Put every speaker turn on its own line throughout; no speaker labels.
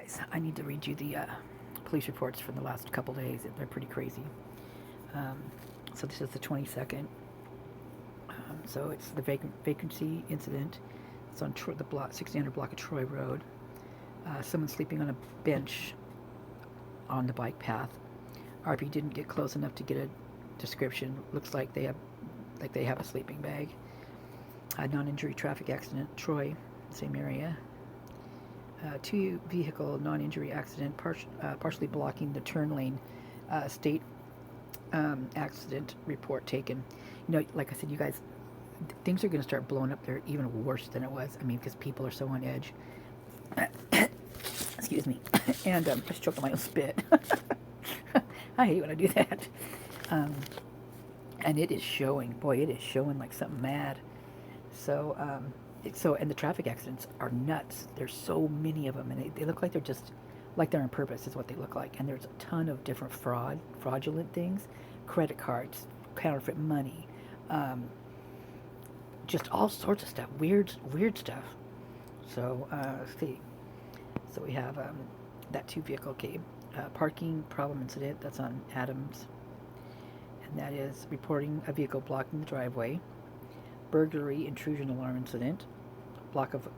guys, I need to read you the police reports from the last couple days. They're pretty crazy. Um, so this is the 22nd. So it's the vacancy incident. It's on the block, 1600 block of Troy Road. Someone sleeping on a bench on the bike path. RP didn't get close enough to get a description. Looks like they have a sleeping bag. A non-injury traffic accident, Troy, same area. Two-vehicle non-injury accident, partially blocking the turn lane. State accident report taken. You know, like I said, you guys, things are going to start blowing up there even worse than it was. I mean, because people are so on edge. Excuse me. And I just choked on my own spit. I hate when I do that. And it is showing. Boy, it is showing like something mad. So, and the traffic accidents are nuts. There's so many of them, and they look like they're just like they're on purpose. Is what they look like. And there's a ton of different fraudulent things, credit cards, counterfeit money, just all sorts of stuff, weird stuff. So let's see. So we have that two-vehicle parking problem incident. That's on Adams, and that is reporting a vehicle blocking the driveway. Burglary intrusion alarm incident, block of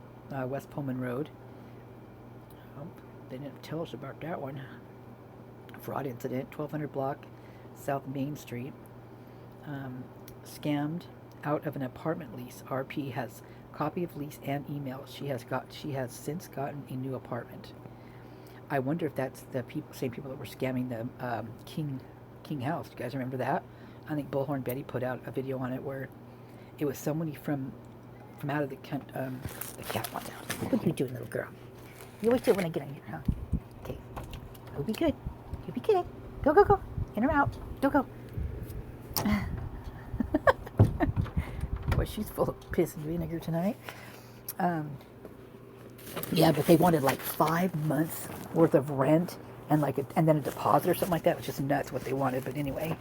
West Pullman Road. Oh, they didn't tell us about that one. Fraud incident, 1200 block South Main Street. Scammed out of an apartment lease. RP has copy of lease and emails. She has since gotten a new apartment. I wonder if that's the same people that were scamming the King House. Do you guys remember that? I think Bullhorn Betty put out a video on it where it was somebody from out of the cat one now. What are you doing, little girl? You always do it when I get on you, huh? Okay. You'll be good. You'll be good. Go. In or out. Go. Boy, she's full of piss and vinegar tonight. Yeah, but they wanted like 5 months worth of rent and and then a deposit or something like that. It was just nuts what they wanted. But anyway,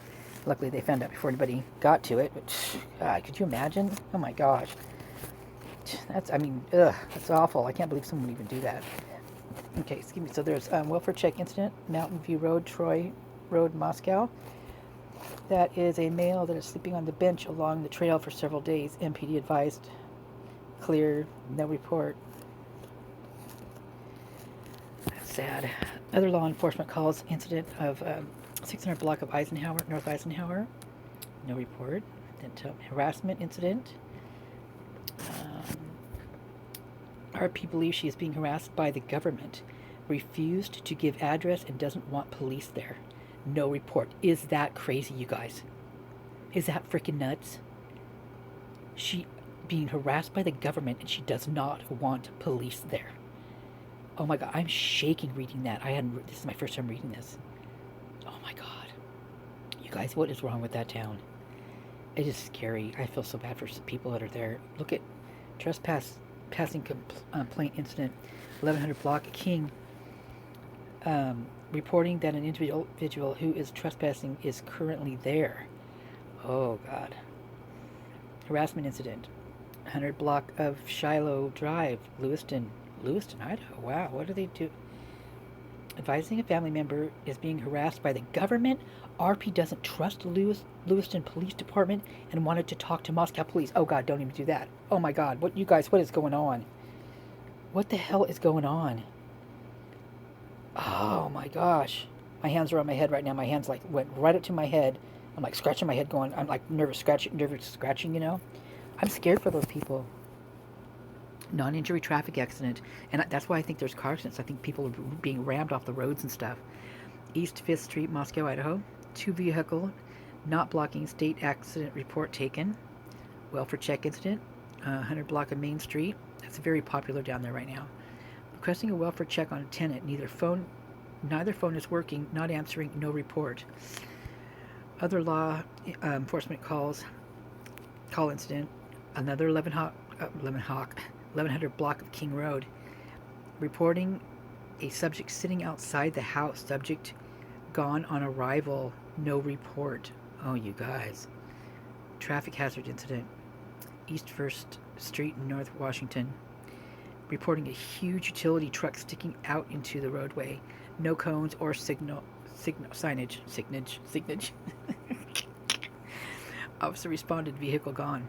luckily they found out before anybody got to it. But could you imagine? Oh my gosh, that's awful. I can't believe someone would even do that. Okay, excuse me. So there's welfare check incident, Mountain View Road, Troy Road, Moscow. That is a male that is sleeping on the bench along the trail for several days. MPD advised clear, no report. That's sad. Other law enforcement calls incident of 600 block of North Eisenhower. No report. Harassment incident. RP believes she is being harassed by the government. Refused to give address and doesn't want police there. No report. Is that crazy, you guys? Is that freaking nuts? She being harassed by the government and she does not want police there. Oh my god, I'm shaking reading that. This is my first time reading this. Oh my god. You guys, what is wrong with that town? It is scary. I feel so bad for people that are there. Look at passing complaint incident, 1100 block King. Reporting that an individual who is trespassing is currently there. Oh god. Harassment incident, 100 block of Shiloh Drive, Lewiston, Idaho. Wow, what do they do? Advising a family member is being harassed by the government. RP doesn't trust the Lewiston Police Department and wanted to talk to Moscow Police. Oh god, don't even do that. Oh my god, what is going on? What the hell is going on? Oh my gosh. My hands are on my head right now. My hands went right up to my head. I'm like scratching my head going, I'm like nervous scratching, you know? I'm scared for those people. Non-injury traffic accident. And that's why I think there's car accidents. I think people are being rammed off the roads and stuff. East 5th Street, Moscow, Idaho. Two-vehicle not blocking state accident report taken. Welfare check incident. 100 block of Main Street. That's very popular down there right now. Requesting a welfare check on a tenant. Neither phone is working. Not answering. No report. Other law enforcement call incident. Another 1100 block of King Road. Reporting a subject sitting outside the house. Subject gone on arrival. No report. Oh, you guys. Traffic hazard incident. East 1st Street in North Washington. reporting a huge utility truck sticking out into the roadway. No cones or signage. Officer responded, vehicle gone.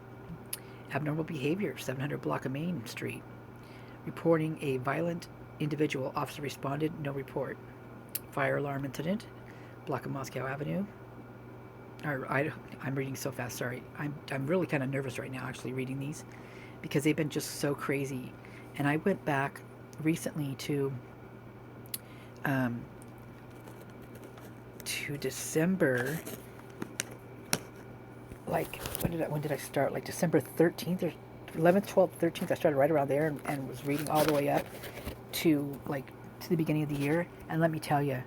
Abnormal behavior, 700 block of Main Street. Reporting a violent individual. Officer responded, no report. Fire alarm incident, block of Moscow Avenue. I'm reading so fast, sorry. I'm really kind of nervous right now actually reading these because they've been just so crazy. And I went back recently to December, like when did I start? Like December 13th or 11th, 12th, 13th. I started right around there and was reading all the way up to the beginning of the year. And let me tell you,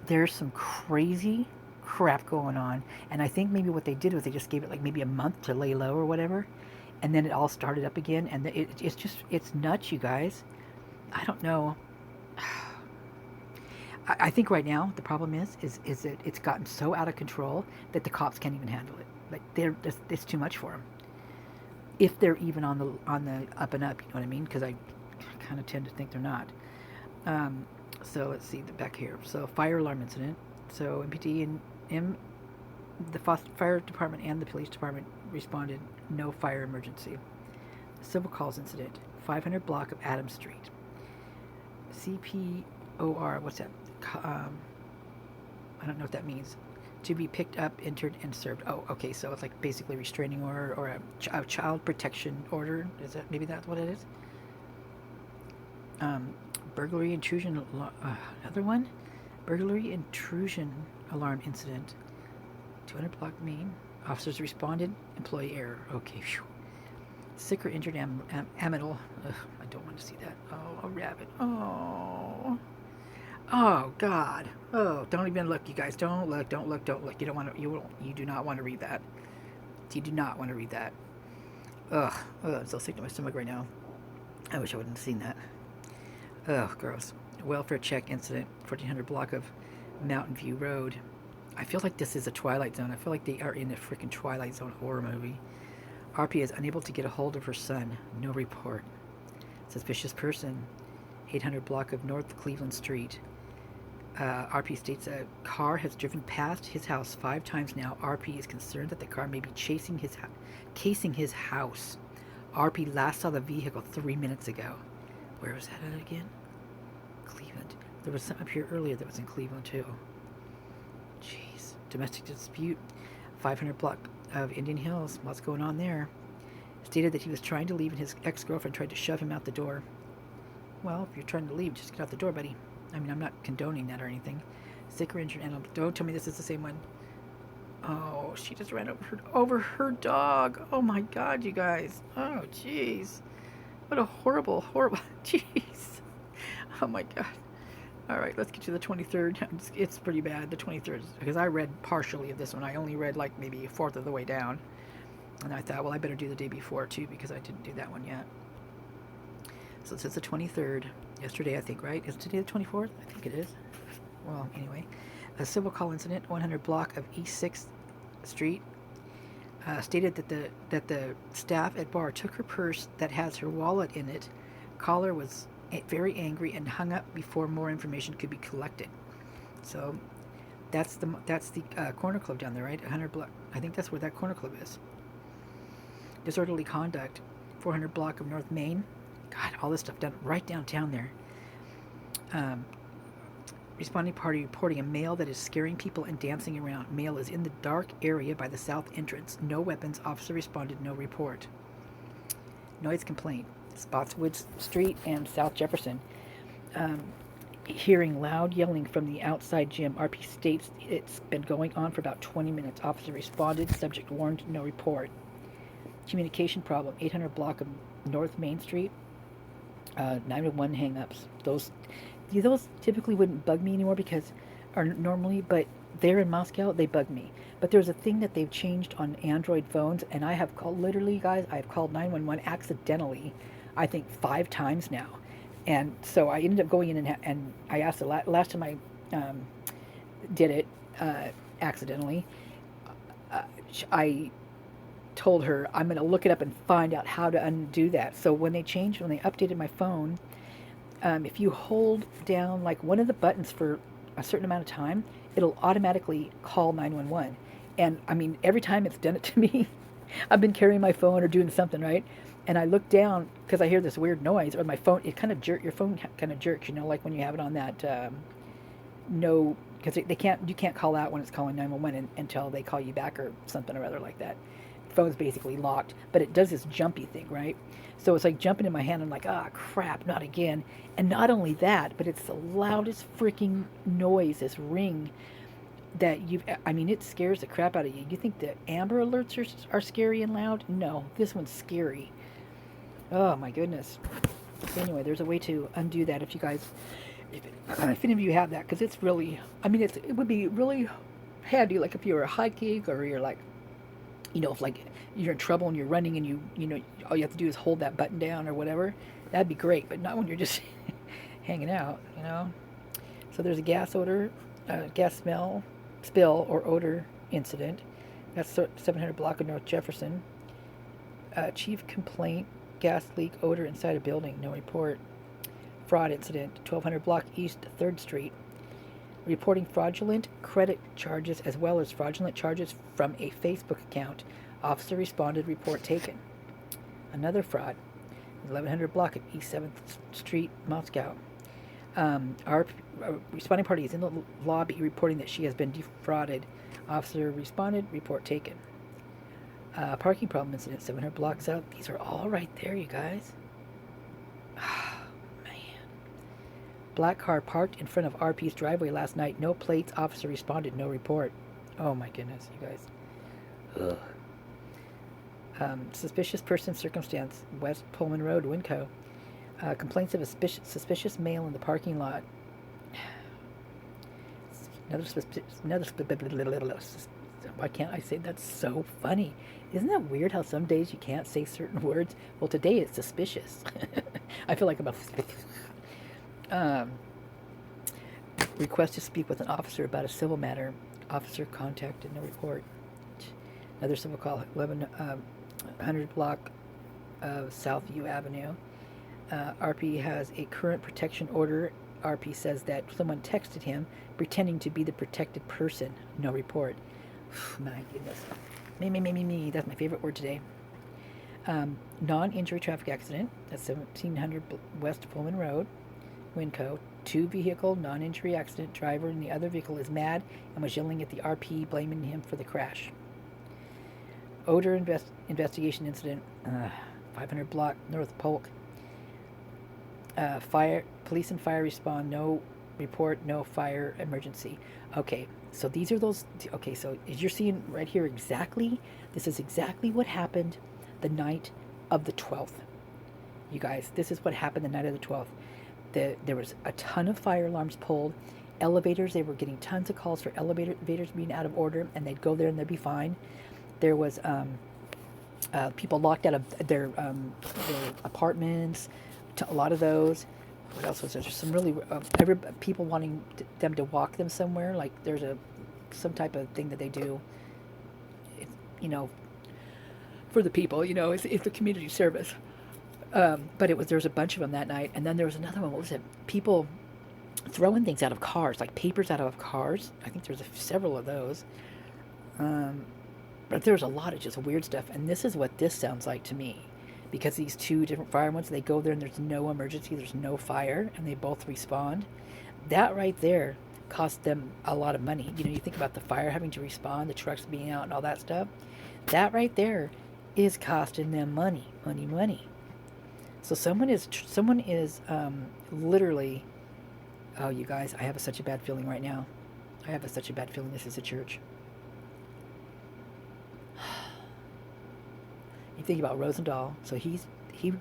there's some crazy crap going on. And I think maybe what they did was they just gave it like maybe a month to lay low or whatever, and then it all started up again. And it's nuts, you guys. I don't know. I think right now the problem is that it's gotten so out of control that the cops can't even handle it. Like it's too much for them. If they're even on the up and up, you know what I mean? Because I kind of tend to think they're not. So let's see the back here. So fire alarm incident. So MPD and the fire department and the police department responded. No fire emergency. Civil calls incident. 500 block of Adams Street. CPOR. What's that? I don't know what that means. To be picked up, entered, and served. Oh, okay. So it's like basically restraining order or a child protection order. Is that maybe that's what it is? Burglary intrusion. Another one. Burglary intrusion alarm incident. 200 block Main. Officers responded. Employee error. Okay. Phew. Sick or injured aminal. I don't want to see that. Oh, a rabbit. Oh. Oh God. Oh, don't even look, you guys. Don't look. You don't want to. You do not want to read that. You do not want to read that. Ugh. I'm so sick to my stomach right now. I wish I wouldn't have seen that. Ugh, gross. Welfare check incident. 1400 block of Mountain View Road. I feel like this is a Twilight Zone. I feel like they are in a freaking Twilight Zone horror movie. RP is unable to get a hold of her son. No report. Suspicious person. 800 block of North Cleveland Street. RP states a car has driven past his house 5 times now. RP is concerned that the car may be casing his house. RP last saw the vehicle 3 minutes ago. Where was that at again? Cleveland. There was something up here earlier that was in Cleveland too. Jeez. Domestic dispute. 500 block of Indian Hills. What's going on there? Stated that he was trying to leave and his ex-girlfriend tried to shove him out the door. Well, if you're trying to leave, just get out the door, buddy. I mean, I'm not condoning that or anything. Sick or injured animal. Don't tell me this is the same one. Oh, she just ran over her dog. Oh my God, you guys. Oh, jeez. What a horrible. Jeez. Oh my God. All right, let's get to the 23rd. It's pretty bad, the 23rd, because I read partially of this one. I only read like maybe a fourth of the way down. And I thought, well, I better do the day before too, because I didn't do that one yet. So it says the 23rd. Yesterday, I think, right? Is today the 24th? I think it is. Well, anyway. A civil call incident, 100 block of East 6th Street. Stated that the staff at bar took her purse that has her wallet in it. Caller was very angry and hung up before more information could be collected. So that's the corner club down there, right? 100 block. I think that's where that corner club is. Disorderly conduct, 400 block of North Main. God, all this stuff done right downtown there. Responding party reporting a male that is scaring people and dancing around. Male is in the dark area by the south entrance. No weapons. Officer responded. No report. Noise complaint. Spotswood Street and South Jefferson. Hearing loud yelling from the outside gym. RP states it's been going on for about 20 minutes. Officer responded. Subject warned. No report. Communication problem. 800 block of North Main Street. 911 hang-ups. Those typically wouldn't bug me anymore but there in Moscow, they bug me. But there's a thing that they've changed on Android phones, and I have called, literally, guys, I've called 911 accidentally, I think 5 times now. And so I ended up going in and I asked the last time I did it accidentally, I told her I'm going to look it up and find out how to undo that. So when they updated my phone, if you hold down like one of the buttons for a certain amount of time, it'll automatically call 911. And I mean, every time it's done it to me, I've been carrying my phone or doing something, right? And I look down because I hear this weird noise, or my phone, your phone kind of jerks, like when you have it on that, no, because you can't call out when it's calling 911 until they call you back or something or other like that. The phone's basically locked, but it does this jumpy thing, right? So it's like jumping in my hand. I'm like, ah, crap, not again. And not only that, but it's the loudest freaking noise, this ring that it scares the crap out of you. You think the Amber Alerts are scary and loud? No, this one's scary. Oh my goodness. So anyway, there's a way to undo that if you guys, if any of you have that, because it's really, it would be really handy, like if you're hiking or you're like, if like you're in trouble and you're running and all you have to do is hold that button down or whatever. That'd be great, but not when you're just hanging out, So there's a gas smell, spill or odor incident. That's 700 block of North Jefferson. Chief complaint, gas leak, odor inside a building, no report. Fraud incident, 1200 block East 3rd Street. Reporting fraudulent credit charges as well as fraudulent charges from a Facebook account. Officer responded, report taken. Another fraud, 1100 block of East 7th Street, Moscow. Our responding party is in the lobby reporting that she has been defrauded. Officer responded, report taken. Parking problem incident, 700 blocks out. These are all right there, you guys. Black car parked in front of RP's driveway last night. No plates. Officer responded. No report. Oh my goodness, you guys. Ugh. Suspicious person circumstance. West Pullman Road, Winco. Complaints of a suspicious male in the parking lot. Why can't I say that's so funny? Isn't that weird how some days you can't say certain words? Well, today it's suspicious. I feel like I'm request to speak with an officer about a civil matter. Officer contacted, no report. Another civil call, 1100 block of Southview Avenue. RP has a current protection order. RP says that someone texted him pretending to be the protected person. No report. My goodness. Me. That's my favorite word today. Non-injury traffic accident. That's 1700 West Pullman Road, Winco. 2-vehicle non-injury accident. Driver in the other vehicle is mad and was yelling at the RP, blaming him for the crash. Odor investigation incident. 500 block North Polk. Police and fire respond. No report. No fire emergency. Okay, so these are those. Okay, so as you're seeing right here, this is exactly what happened the night of the 12th. You guys, this is what happened the night of the 12th. There was a ton of fire alarms pulled. Elevators, they were getting tons of calls for elevators being out of order, and they'd go there and they'd be fine. There was people locked out of their apartments, a lot of those. What else was there? There's some really people wanting them to walk them somewhere. Like there's some type of thing that they do, for the people. It's a community service. But there was a bunch of them that night, and then there was another one. What was it? People throwing things out of cars, like papers out of cars. I think there's several of those. But there was a lot of just weird stuff, and this is what this sounds like to me. Because these two different fire ones, they go there and there's no emergency, there's no fire, and they both respond. That right there cost them a lot of money. You think about the fire having to respond, the trucks being out and all that stuff. That right there is costing them money. So someone is literally, oh, you guys, I have such a bad feeling right now. I have such a bad feeling this is a church. You think about Rosendahl, so he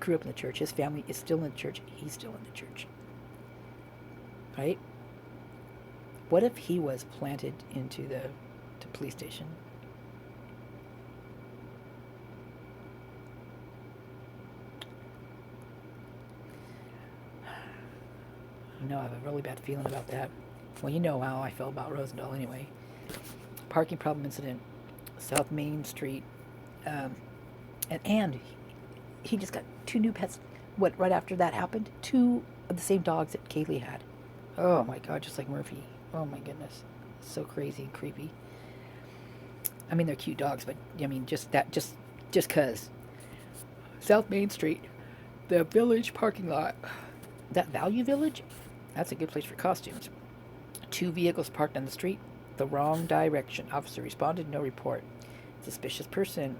grew up in the church. His family is still in the church. He's still in the church. Right? What if he was planted into the police station? I have a really bad feeling about that. Well, you know how I felt about Rosendahl anyway. Parking problem incident. South Main Street, And he just got 2 new pets. What, right after that happened? 2 of the same dogs that Kaylee had. Oh my God, just like Murphy. Oh my goodness. So crazy and creepy. I mean, they're cute dogs, but I mean, just cause. South Main Street, the Village parking lot. That Value Village? That's a good place for costumes. 2 vehicles parked on the street, the wrong direction. Officer responded, no report. Suspicious person,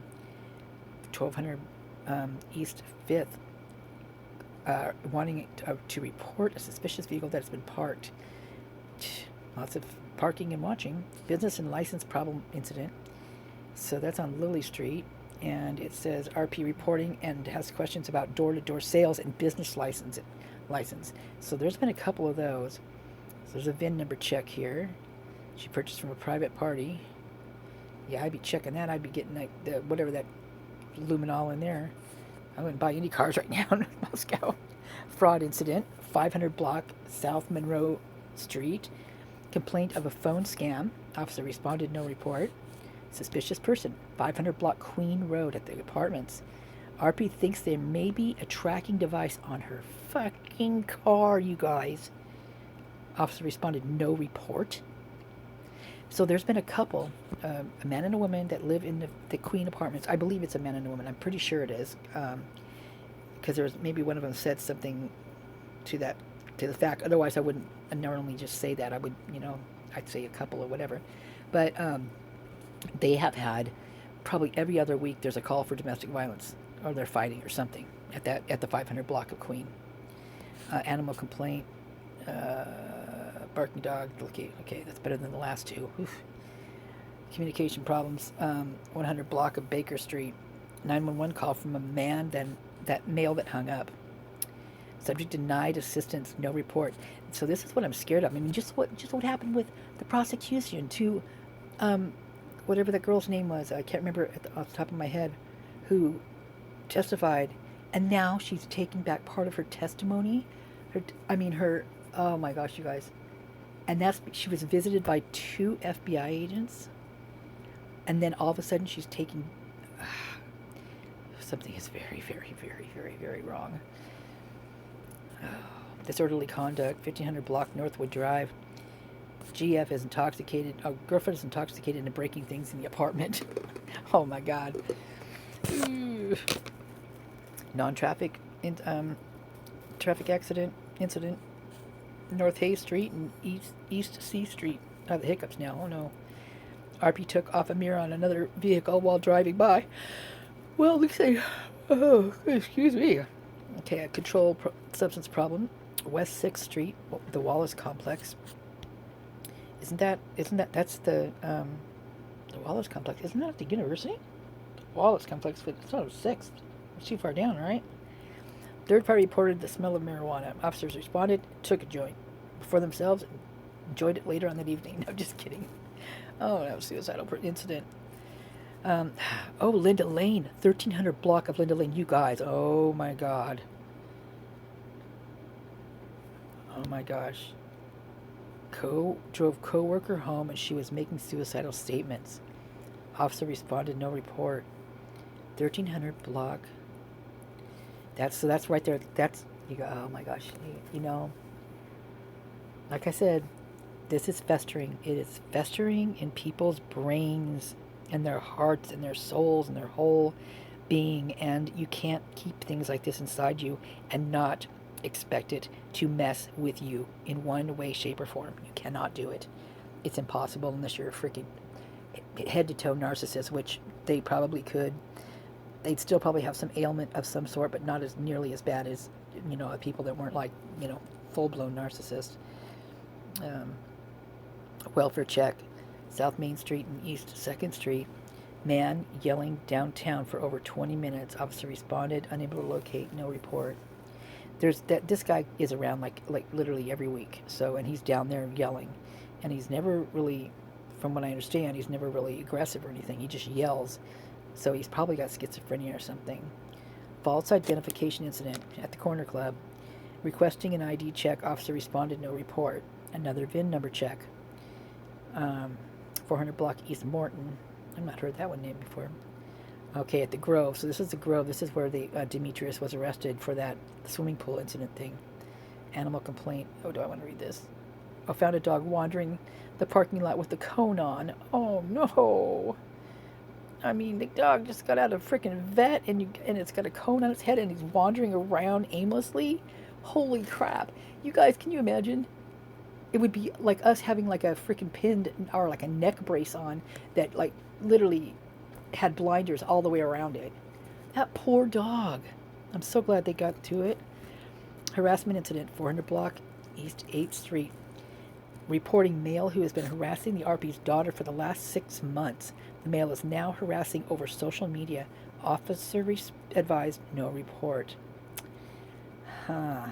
1200 East 5th, wanting to report a suspicious vehicle that has been parked. Lots of parking and watching. Business and license problem incident. So that's on Lily Street. And it says RP reporting and has questions about door-to-door sales and business license. So there's been a couple of those. So there's a VIN number check here. She purchased from a private party. Yeah, I'd be checking that. I'd be getting like whatever that luminol in there. I wouldn't buy any cars right now in Moscow. Fraud incident, 500 block South Monroe Street. Complaint of a phone scam. Officer responded, no report. Suspicious person, 500 block Queen Road at the apartments. RP thinks there may be a tracking device on her fucking car, you guys. Officer responded, no report. So there's been a couple, a man and a woman that live in the Queen apartments. I believe it's a man and a woman. I'm pretty sure it is. Because there was maybe one of them said something to the fact. Otherwise, I wouldn't normally just say that. I would, I'd say a couple or whatever. But they have had probably every other week there's a call for domestic violence or they're fighting or something at the 500 block of Queen. Animal complaint, barking dog. Okay, that's better than the last two. Oof. Communication problems. 100 block of Baker Street. 911 call from a man. Then that male that hung up. Subject denied assistance. No report. So this is what I'm scared of. I mean, just what happened with the prosecution to, whatever the girl's name was. I can't remember off the top of my head, who testified, and now she's taking back part of her testimony. Oh my gosh, you guys. And she was visited by 2 FBI agents, and then all of a sudden she's taking something is very, very, very, very, very wrong. Disorderly conduct, 1500 block Northwood Drive. GF is intoxicated. Girlfriend is intoxicated and breaking things in the apartment. Oh my God. Non-traffic traffic accident incident. North Hayes Street and East C Street. I have the hiccups now. Oh no. RP took off a mirror on another vehicle while driving by. Well, let's say, oh, excuse me. Okay, a control substance problem. West 6th Street, the Wallace Complex. That's the Wallace Complex. Isn't that at the university? The Wallace Complex, but it's not 6th. It's too far down, right? Third party reported the smell of marijuana. Officers responded, took a joint for themselves, and enjoyed it later on that evening. No, just kidding. Oh, that was a suicidal incident. Linda Lane, 1300 block of Linda Lane. You guys, oh my God. Oh my gosh. Drove co-worker home and she was making suicidal statements. Officer responded, no report. 1300 block. That's right there. You go, oh my gosh. Like I said, this is festering. It is festering in people's brains and their hearts and their souls and their whole being, and you can't keep things like this inside you and not expect it to mess with you in one way, shape, or form. You cannot do it. It's impossible unless you're a freaking head-to-toe narcissist, which they probably could. They'd still probably have some ailment of some sort, but not as nearly as bad as, people that weren't like, full-blown narcissists. Welfare check. South Main Street and East 2nd Street. Man yelling downtown for over 20 minutes. Officer responded, unable to locate, no report. This guy is around like literally every week. So, and he's down there yelling, and he's never really, from what I understand, he's never really aggressive or anything. He just yells. So he's probably got schizophrenia or something. False identification incident at the corner club. Requesting an ID check. Officer responded, no report. Another VIN number check. 400 block East Morton. I've not heard that one named before. Okay, at the Grove. So this is the Grove. This is where the Demetrius was arrested for that swimming pool incident thing. Animal complaint. Oh, do I want to read this? Oh, found a dog wandering the parking lot with the cone on. Oh no! I mean, the dog just got out of freaking vet, and it's got a cone on its head, and he's wandering around aimlessly. Holy crap! You guys, can you imagine? It would be like us having like a freaking pinned or like a neck brace on that like literally had blinders all the way around it. That poor dog. I'm so glad they got to it. Harassment incident, 400 block East 8th Street. Reporting male who has been harassing the RP's daughter for the last 6 months. The male is now harassing over social media. Officer advised no report. Huh.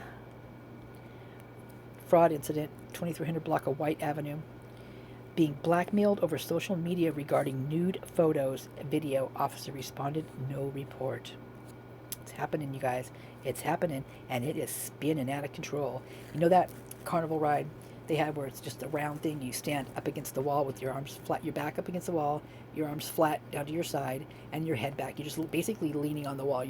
Fraud incident, 2300 block of White Avenue. Being blackmailed over social media regarding nude photos, video. Officer responded, no report. It's happening, you guys. It's happening, and it is spinning out of control. You know that carnival ride they have where it's just a round thing? You stand up against the wall with your arms flat, your back up against the wall, your arms flat down to your side, and your head back. You're just basically leaning on the wall,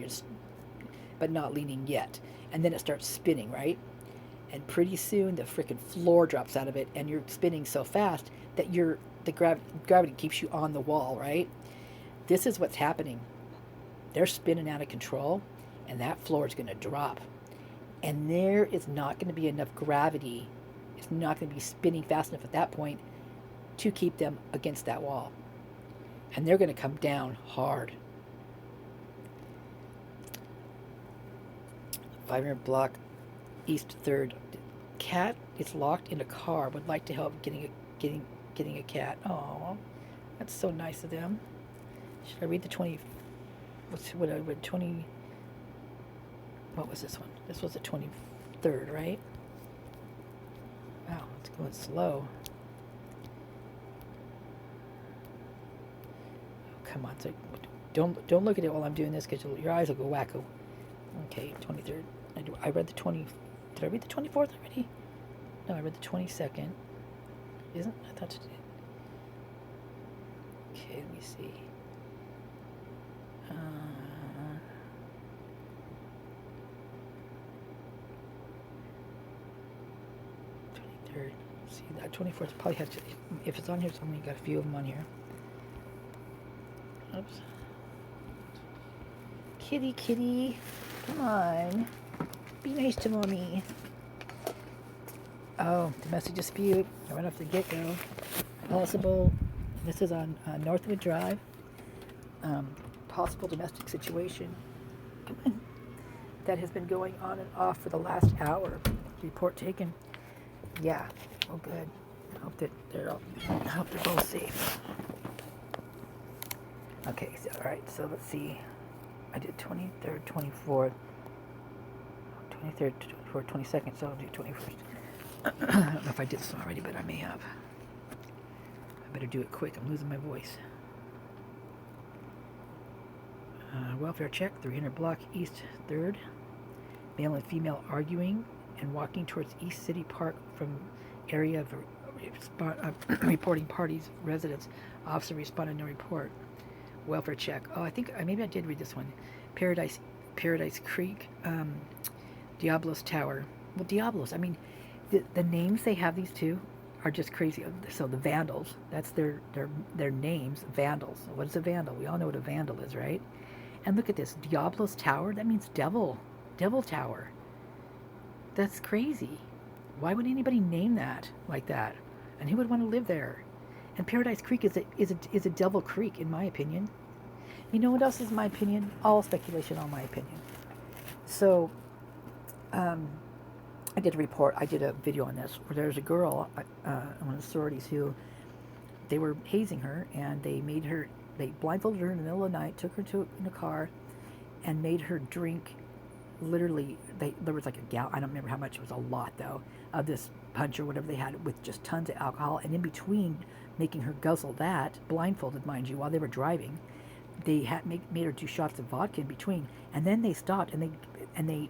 but not leaning yet. And then it starts spinning, right? And pretty soon the freaking floor drops out of it, and you're spinning so fast that the gravity keeps you on the wall, right? This is what's happening. They're spinning out of control, and that floor is going to drop. And there is not going to be enough gravity. It's not going to be spinning fast enough at that point to keep them against that wall. And they're going to come down hard. 500 block East 3rd. Cat is locked in a car. Would like to help getting a cat. Oh, that's so nice of them. Should I read the 20? What I read 20? What was this one? This was the 23rd, right? Wow, it's going slow. Oh, come on, so don't look at it while I'm doing this because your eyes will go wacko. Okay, 23rd. I read the 20. Did I read the 24th already? No, I read the 22nd. Isn't? I thought it did. Okay, let me see. 23rd. See, that 24th probably has to. If it's on here, it's only got a few of them on here. Oops. Kitty, kitty. Come on. Be nice to mommy. Oh, domestic dispute. Right off the get-go. Possible. This is on Northwood Drive. Possible domestic situation that has been going on and off for the last hour. Report taken. Yeah. Oh, good. I hope they're both safe. Okay. So, all right. So let's see. I did 23rd, 24th, 23rd, 24th, 22nd. So I'll do 21st. I don't know if I did this already, but I may have. I better do it quick. I'm losing my voice. Welfare check, 300 block East 3rd. Male and female arguing and walking towards East City Park from area of reporting parties, residents. Officer responded, no report. Welfare check. Oh, I think maybe I did read this one. Paradise Creek, Diablos Tower. Well, Diablos, I mean, the names they have, these two, are just crazy. So the Vandals, that's their names, Vandals. What is a Vandal? We all know what a Vandal is, right? And look at this, Diablos Tower, that means devil tower. That's crazy. Why would anybody name that like that? And who would want to live there? And Paradise Creek is a devil creek, in my opinion. You know what else is my opinion? All speculation, all my opinion. So, I did a report. I did a video on this where there's a girl, one of the sororities, who they were hazing her, and they blindfolded her in the middle of the night, took her in a car, and made her drink. Literally, there was like a gallon. I don't remember how much. It was a lot though of this punch or whatever they had with just tons of alcohol. And in between making her guzzle that, blindfolded, mind you, while they were driving, they had made her do shots of vodka in between. And then they stopped and they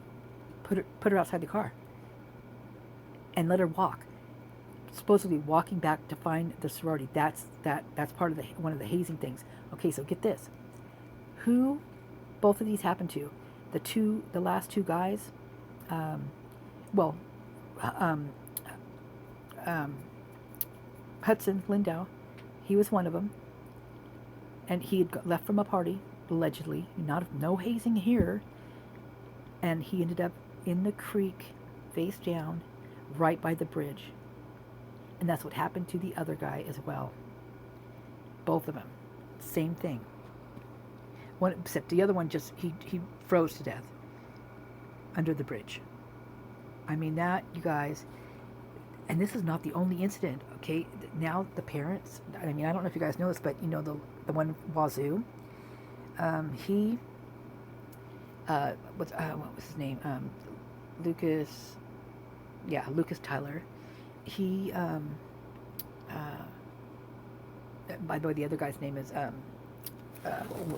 put her outside the car and let her walk. Supposedly walking back to find the sorority. That's part of one of the hazing things. Okay, so get this. Who both of these happened to? The last two guys, well, um, um, Hudson Lindau, he was one of them, and he had left from a party, allegedly, no hazing here, and he ended up in the creek, face down, right by the bridge. And that's what happened to the other guy as well. Both of them, same thing. One, except the other one he froze to death under the bridge. I mean, that, you guys, and this is not the only incident, okay? Now the parents, I mean, I don't know if you guys know this, but you know the one Wazoo, he, what was his name? Lucas Tyler. He, by the way, the other guy's name is, well,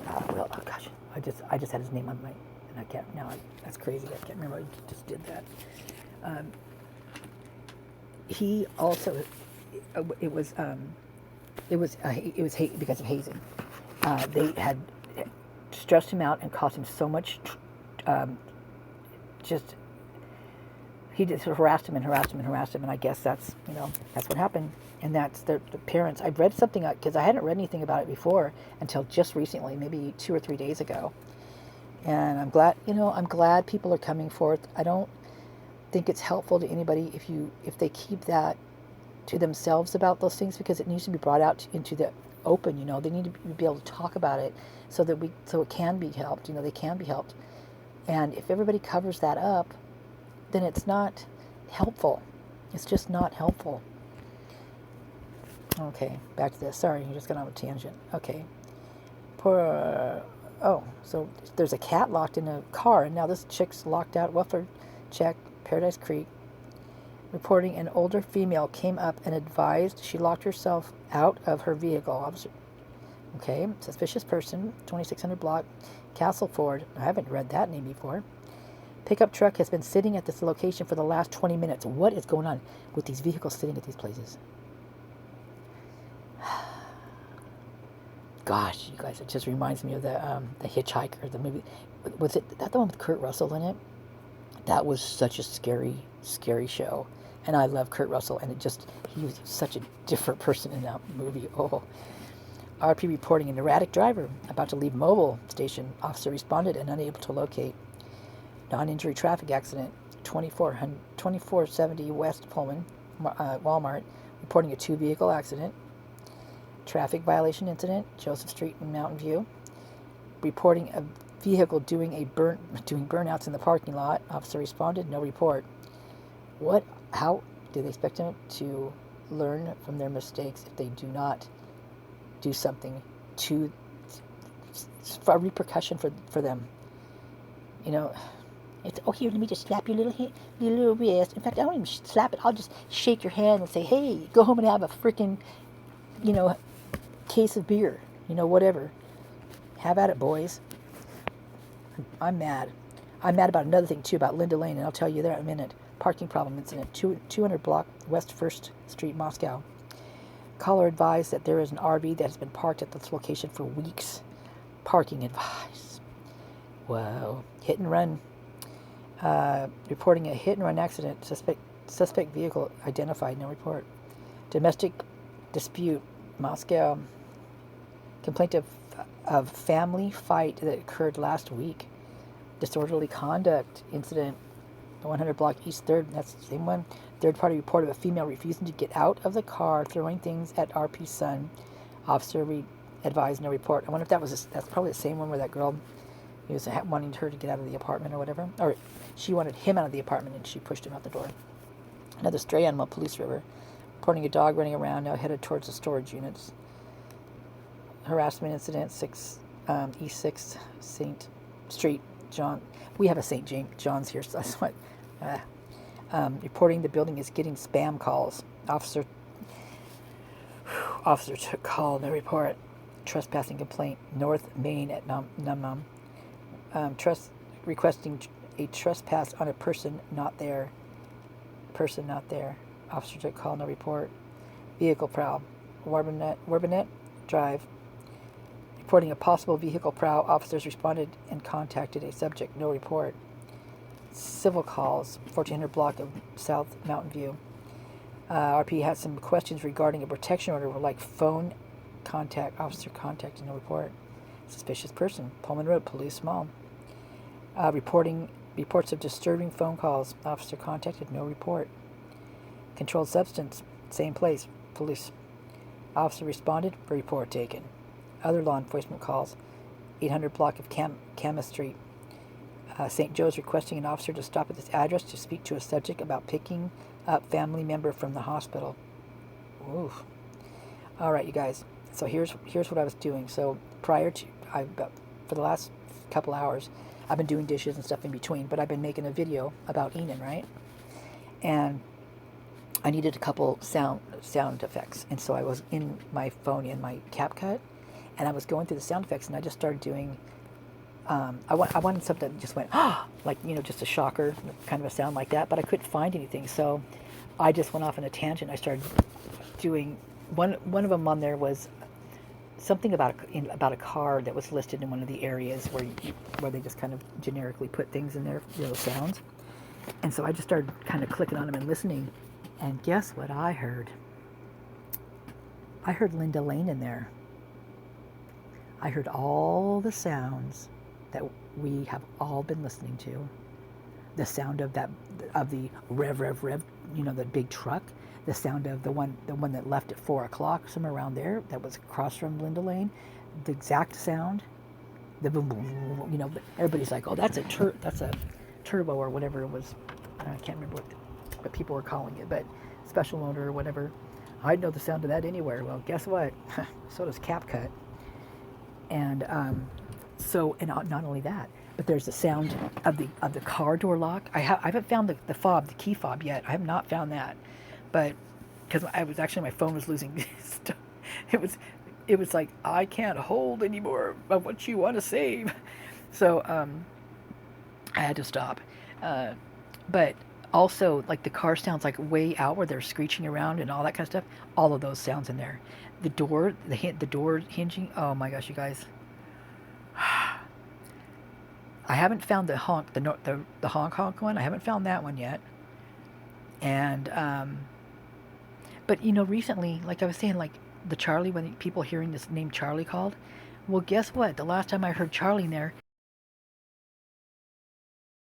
oh gosh, I just had his name on my, and I can't, now that's crazy, I can't remember, I just did that. He also, it was because of hazing. They had stressed him out and caused him so much, just, he just harassed him, and I guess that's what happened. And that's the parents. I've read something, because I hadn't read anything about it before until just recently, maybe 2 or 3 days ago. And I'm glad people are coming forth. I don't think it's helpful to anybody if they keep that to themselves about those things, because it needs to be brought out into the open. They need to be able to talk about it so it can be helped. They can be helped. And if everybody covers that up, then it's not helpful. It's just not helpful. Okay, back to this. Sorry, you just got on a tangent. Okay. So there's a cat locked in a car, and now this chick's locked out. Welfare check, Paradise Creek. Reporting an older female came up and advised she locked herself out of her vehicle. Okay, suspicious person, 2600 block, Castleford. I haven't read that name before. Pickup truck has been sitting at this location for the last 20 minutes. What is going on with these vehicles sitting at these places? Gosh, you guys, it just reminds me of the Hitchhiker, the movie. Was it that the one with Kurt Russell in it? That was such a scary, scary show. And I love Kurt Russell, and he was such a different person in that movie. Oh. RP reporting an erratic driver about to leave Mobile station. Officer responded and unable to locate. Non-injury traffic accident, 2470 West Pullman, Walmart, reporting a 2-vehicle accident. Traffic violation incident, Joseph Street in Mountain View, reporting a vehicle doing burnouts in the parking lot. Officer responded, no report. How do they expect him to learn from their mistakes if they do not do something for a repercussion for them? It's, here, let me just slap your little wrist. In fact, I don't even slap it. I'll just shake your hand and say, hey, go home and have a freaking, case of beer. Whatever. Have at it, boys. I'm mad. I'm mad about another thing, too, about Linda Lane, and I'll tell you that in a minute. Parking problem incident, 200 block West 1st Street, Moscow. Caller advised that there is an RV that has been parked at this location for weeks. Parking advice. Whoa. Hit and run. Reporting a hit-and-run accident. Suspect vehicle identified. No report. Domestic dispute. Moscow. Complaint of family fight that occurred last week. Disorderly conduct incident. 100 block East 3rd. That's the same one. Third-party report of a female refusing to get out of the car, throwing things at RP's son. Officer advised no report. I wonder if that's probably the same one where that girl, he was wanting her to get out of the apartment or whatever. Or she wanted him out of the apartment and she pushed him out the door. Another stray animal, Police River. Reporting a dog running around, now headed towards the storage units. Harassment incident, East 6th St. Street, John. We have a St. James John's here, so that's what. Reporting the building is getting spam calls. Officer took call, no report. Trespassing complaint, North Main at Num. Requesting a trespass on a person not there. Officer took call, no report. Vehicle prowl, Warbanet Drive. Reporting a possible vehicle prowl, officers responded and contacted a subject. No report. Civil calls, 1400 block of South Mountain View. RP had some questions regarding a protection order, like phone contact, officer contacted, no report. Suspicious person, Pullman Road, police small. Reports of disturbing phone calls, officer contacted, no report. Controlled substance, same place, police. Officer responded, report taken. Other law enforcement calls, 800 block of Camas Street. St. Joe's requesting an officer to stop at this address to speak to a subject about picking up family member from the hospital. Oof. All right, you guys. So here's what I was doing. So prior to, for the last couple hours, I've been doing dishes and stuff in between, but I've been making a video about Enon, right? And I needed a couple sound effects, and so I was in my phone in my CapCut, and I was going through the sound effects, and I just started doing. I wanted something that just went like, you know, just a shocker, kind of a sound like that, but I couldn't find anything, so I just went off on a tangent. I started doing one of them. On there was something about a car that was listed in one of the areas where they just kind of generically put things in there, you know, sounds. And so I just started kind of clicking on them and listening, and guess what I heard? I heard Linda Lane in there. I heard all the sounds that we have all been listening to. The sound of the rev, you know, the big truck. The sound of the one that left at 4 o'clock, somewhere around there, that was across from Linda Lane. The exact sound. The boom, boom, you know. Everybody's like, "Oh, that's a turbo or whatever it was." I can't remember what people were calling it, but special motor or whatever. I'd know the sound of that anywhere. Well, guess what? So does CapCut. And and not only that, but there's the sound of the car door lock. I haven't found the key fob yet. I have not found that, but because my phone was losing stuff. It was like, I can't hold anymore of what you want to save, so I had to stop. But also, like, the car sounds like way out where they're screeching around and all that kind of stuff. All of those sounds in there. The door hinging. Oh my gosh, you guys. I haven't found the honk, the honk one. I haven't found that one yet. And but you know, recently, like I was saying, like the Charlie, when people hearing this name Charlie called. Well, guess what? The last time I heard Charlie in there,